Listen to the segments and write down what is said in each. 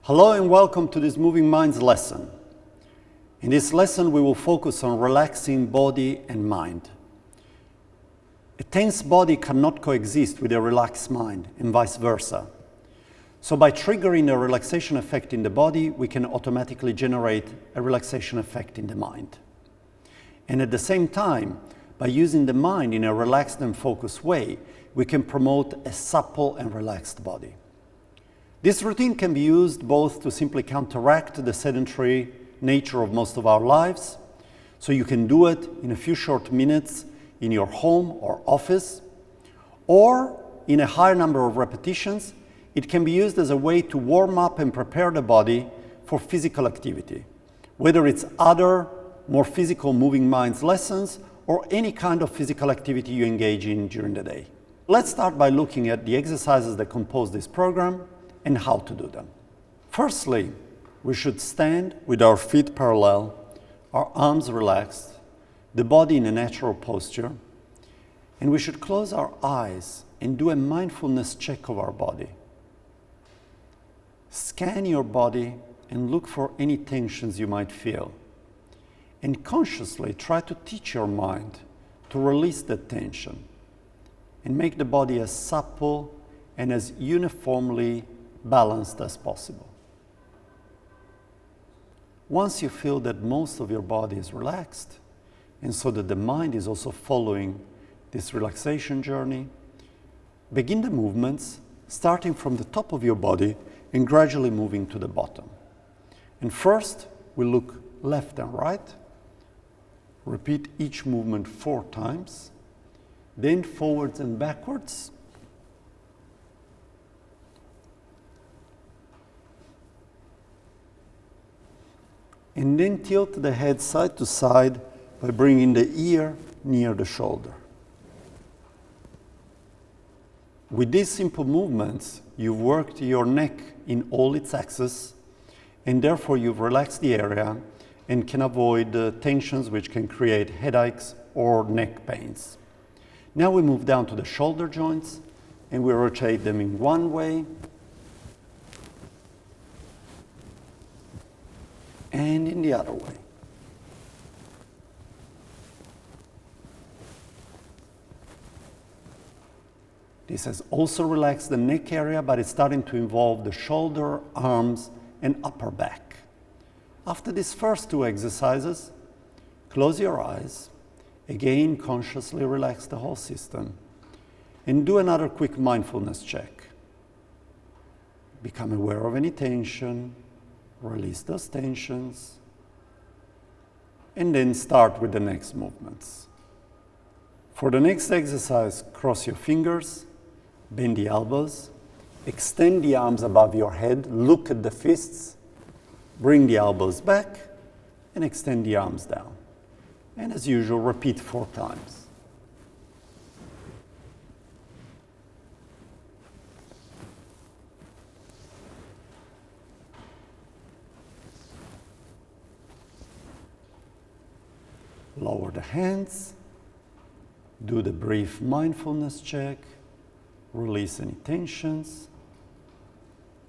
Hello and welcome to this Moving Minds lesson. In this lesson, we will focus on relaxing body and mind. A tense body cannot coexist with a relaxed mind, and vice versa. So by triggering a relaxation effect in the body, we can automatically generate a relaxation effect in the mind. And at the same time, by using the mind in a relaxed and focused way, we can promote a supple and relaxed body. This routine can be used both to simply counteract the sedentary nature of most of our lives, so you can do it in a few short minutes in your home or office, or in a higher number of repetitions. It can be used as a way to warm up and prepare the body for physical activity, whether it's other more physical Moving Minds lessons or any kind of physical activity you engage in during the day. Let's start by looking at the exercises that compose this program and how to do them. Firstly, we should stand with our feet parallel, our arms relaxed, the body in a natural posture, and we should close our eyes and do a mindfulness check of our body. Scan your body and look for any tensions you might feel, and consciously try to teach your mind to release that tension and make the body as supple and as uniformly balanced as possible. Once you feel that most of your body is relaxed, and so that the mind is also following this relaxation journey, begin the movements starting from the top of your body and gradually moving to the bottom. And first, we look left and right. Repeat each movement 4 times, then forwards and backwards. And then tilt the head side to side by bringing the ear near the shoulder. With these simple movements, you've worked your neck in all its axes, and therefore you've relaxed the area and can avoid the tensions which can create headaches or neck pains. Now we move down to the shoulder joints, and we rotate them in one way and in the other way. This has also relaxed the neck area, but it's starting to involve the shoulder, arms, and upper back. After these first 2 exercises, close your eyes, again consciously relax the whole system, and do another quick mindfulness check. Become aware of any tension, release those tensions, and then start with the next movements. For the next exercise, cross your fingers, bend the elbows, extend the arms above your head, look at the fists, bring the elbows back, and extend the arms down. And as usual, repeat 4 times. Lower the hands, do the brief mindfulness check, release any tensions,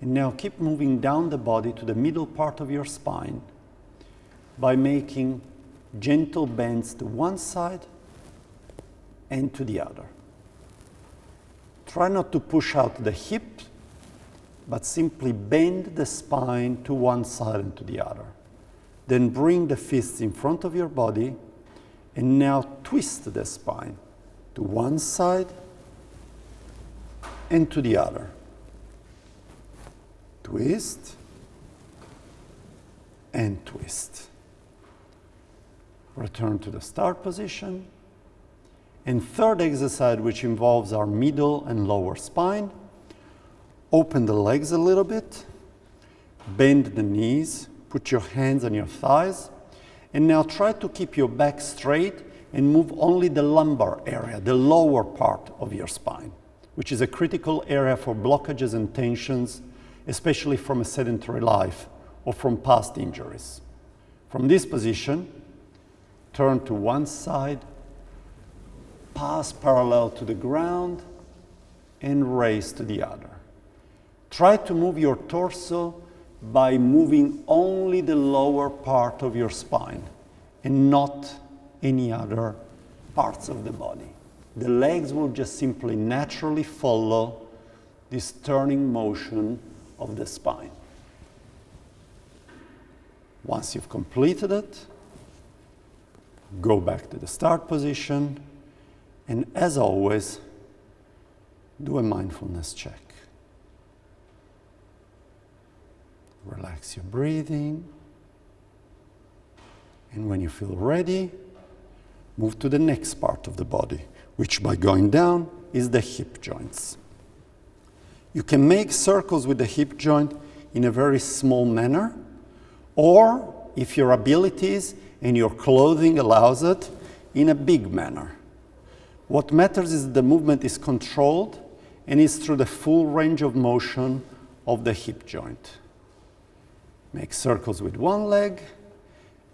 and now keep moving down the body to the middle part of your spine by making gentle bends to one side and to the other. Try not to push out the hip, but simply bend the spine to one side and to the other. Then bring the fists in front of your body, and now twist the spine to one side and to the other. Twist and twist. Return to the start position. And third exercise, which involves our middle and lower spine. Open the legs a little bit. Bend the knees. Put your hands on your thighs. And now try to keep your back straight and move only the lumbar area, the lower part of your spine, which is a critical area for blockages and tensions, especially from a sedentary life or from past injuries. From this position, turn to one side, pass parallel to the ground, and raise to the other. Try to move your torso by moving only the lower part of your spine and not any other parts of the body. The legs will just simply naturally follow this turning motion of the spine. Once you've completed it, go back to the start position, and as always, do a mindfulness check. Relax your breathing, and when you feel ready, move to the next part of the body, which by going down is the hip joints. You can make circles with the hip joint in a very small manner, or if your abilities and your clothing allows it, in a big manner. What matters is that the movement is controlled and is through the full range of motion of the hip joint. Make circles with one leg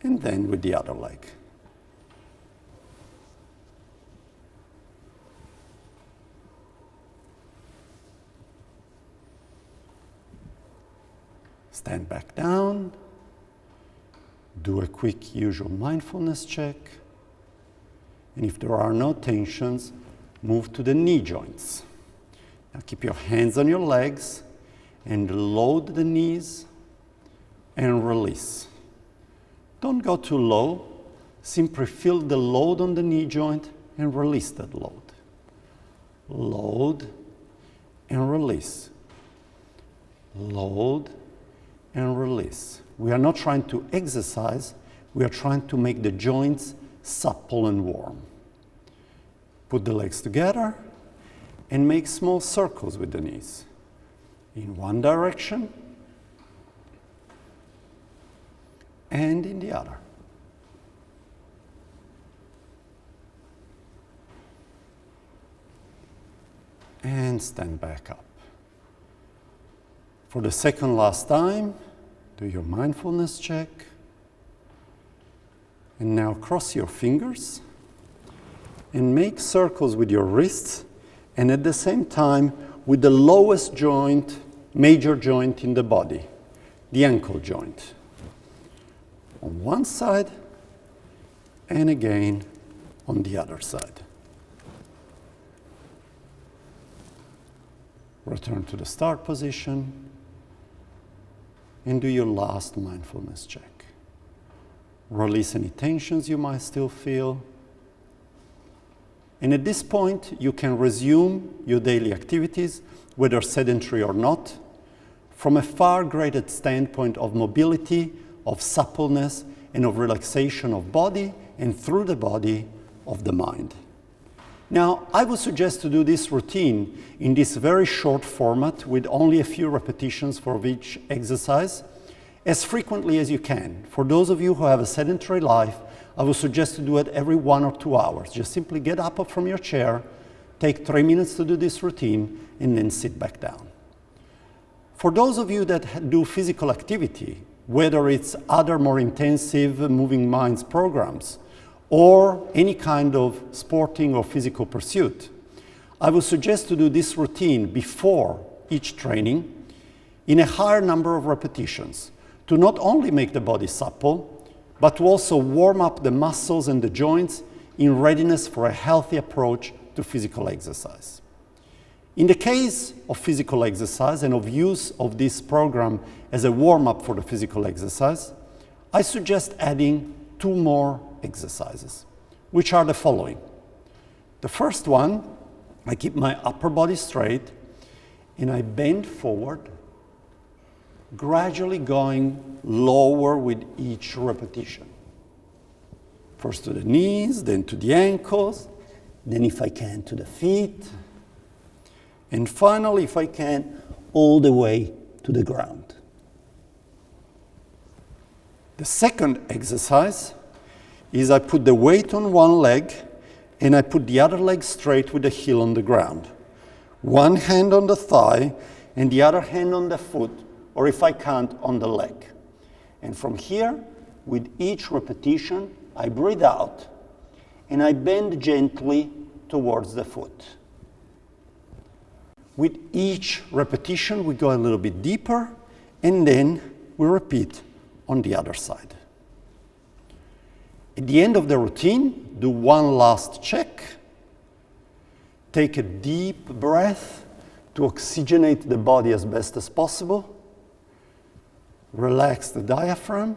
and then with the other leg. Stand back down. Do a quick usual mindfulness check. And if there are no tensions, move to the knee joints. Now keep your hands on your legs and load the knees and release. Don't go too low. Simply feel the load on the knee joint and release that load. Load and release. Load and release. We are not trying to exercise, we are trying to make the joints supple and warm. Put the legs together and make small circles with the knees. In one direction and in the other. And stand back up. For the second last time, do your mindfulness check. And now cross your fingers and make circles with your wrists, and at the same time with the lowest joint, major joint in the body, the ankle joint. On one side and again on the other side. Return to the start position and do your last mindfulness check. Release any tensions you might still feel. And at this point, you can resume your daily activities, whether sedentary or not, from a far greater standpoint of mobility, of suppleness, and of relaxation of body, and through the body, of the mind. Now, I would suggest to do this routine in this very short format with only a few repetitions for each exercise, as frequently as you can. For those of you who have a sedentary life, I would suggest to do it every 1 or 2 hours. Just simply get up from your chair, take 3 minutes to do this routine, and then sit back down. For those of you that do physical activity, whether it's other more intensive Moving Minds programs, or any kind of sporting or physical pursuit, I would suggest to do this routine before each training in a higher number of repetitions to not only make the body supple, but to also warm up the muscles and the joints in readiness for a healthy approach to physical exercise. In the case of physical exercise and of use of this program as a warm-up for the physical exercise, I suggest adding 2 more exercises, which are the following. The first one, I keep my upper body straight and I bend forward, gradually going lower with each repetition. First to the knees, then to the ankles, then if I can to the feet, and finally, if I can, all the way to the ground. The second exercise is I put the weight on one leg and I put the other leg straight with the heel on the ground. One hand on the thigh and the other hand on the foot, or if I can't, on the leg. And from here, with each repetition, I breathe out and I bend gently towards the foot. With each repetition, we go a little bit deeper, and then we repeat on the other side. At the end of the routine, do one last check. Take a deep breath to oxygenate the body as best as possible. Relax the diaphragm.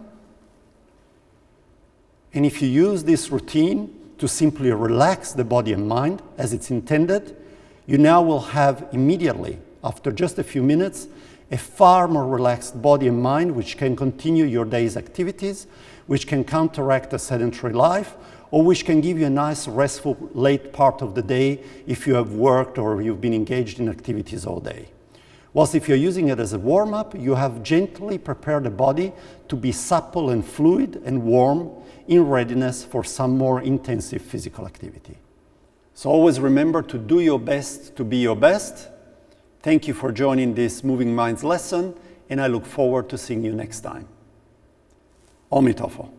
And if you use this routine to simply relax the body and mind as it's intended, you now will have immediately, after just a few minutes, a far more relaxed body and mind which can continue your day's activities, which can counteract a sedentary life, or which can give you a nice restful late part of the day if you have worked or you've been engaged in activities all day. Whilst if you're using it as a warm-up, you have gently prepared the body to be supple and fluid and warm in readiness for some more intensive physical activity. So always remember to do your best to be your best. Thank you for joining this Moving Minds lesson, and I look forward to seeing you next time. Om Tofo.